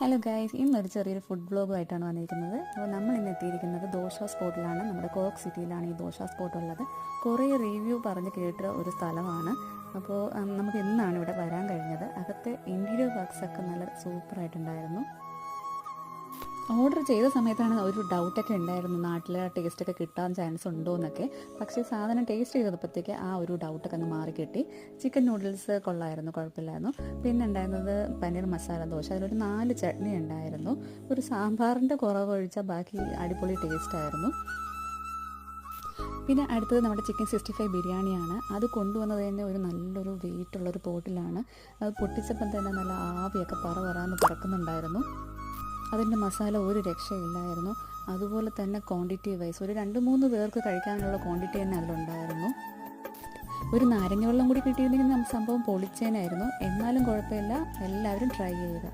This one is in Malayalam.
ഹലോ ഗൈസ്, ഇന്നൊരു ചെറിയൊരു ഫുഡ് വ്ളോഗുമായിട്ടാണ് വന്നിരിക്കുന്നത്. അപ്പോൾ നമ്മൾ ഇന്ന് എത്തിയിരിക്കുന്നത് ദോശ സ്പോട്ടിലാണ്. നമ്മുടെ കോക്ക് സിറ്റിയിലാണ് ഈ ദോശ സ്പോട്ട് ഉള്ളത്. കുറേ റിവ്യൂ പറഞ്ഞ് കേട്ട ഒരു സ്ഥലമാണ്. അപ്പോൾ നമുക്ക് ഇന്നാണ് ഇവിടെ വരാൻ കഴിഞ്ഞത്. അകത്തെ ഇൻറ്റീരിയർ വർക്ക്സൊക്കെ നല്ല സൂപ്പറായിട്ടുണ്ടായിരുന്നു. ഓർഡർ ചെയ്ത സമയത്താണ് ഒരു ഡൗട്ടൊക്കെ ഉണ്ടായിരുന്നു, നാട്ടിലെ ടേസ്റ്റൊക്കെ കിട്ടാൻ ചാൻസ് ഉണ്ടോ എന്നൊക്കെ. പക്ഷേ സാധനം ടേസ്റ്റ് ചെയ്തപ്പോഴത്തേക്ക് ആ ഒരു ഡൗട്ടൊക്കെ അങ്ങ് മാറി കിട്ടി. ചിക്കൻ നൂഡിൽസ് കൊള്ളായിരുന്നു, കുഴപ്പമില്ലായിരുന്നു. പിന്നെ ഉണ്ടായിരുന്നത് പനീർ മസാല ദോശ, അതിലൊരു 4 ചട്നി ഉണ്ടായിരുന്നു. ഒരു സാമ്പാറിൻ്റെ കുറവ് ഒഴിച്ചാൽ ബാക്കി അടിപൊളി ടേസ്റ്റായിരുന്നു. പിന്നെ അടുത്തത് നമ്മുടെ ചിക്കൻ 65 ബിരിയാണിയാണ്. അത് കൊണ്ടുവന്നത് തന്നെ ഒരു നല്ലൊരു വെയിറ്റുള്ളൊരു പോട്ടിലാണ്. അത് പൊട്ടിച്ചപ്പം തന്നെ നല്ല ആവിയൊക്കെ പറന്ന് പറക്കുന്നുണ്ടായിരുന്നു. അതിൻ്റെ മസാല ഒരു രക്ഷയില്ലായിരുന്നു. അതുപോലെ തന്നെ ക്വാണ്ടിറ്റി വൈസ് ഒരു 2-3 പേർക്ക് കഴിക്കാനുള്ള ക്വാണ്ടിറ്റി തന്നെ അതിലുണ്ടായിരുന്നു. ഒരു നാരങ്ങ വെള്ളം കൂടി കിട്ടിയിരുന്നെങ്കിൽ നമുക്ക് സംഭവം പൊളിച്ചേനായിരുന്നു. എന്നാലും കുഴപ്പമില്ല, എല്ലാവരും ട്രൈ ചെയ്യുക.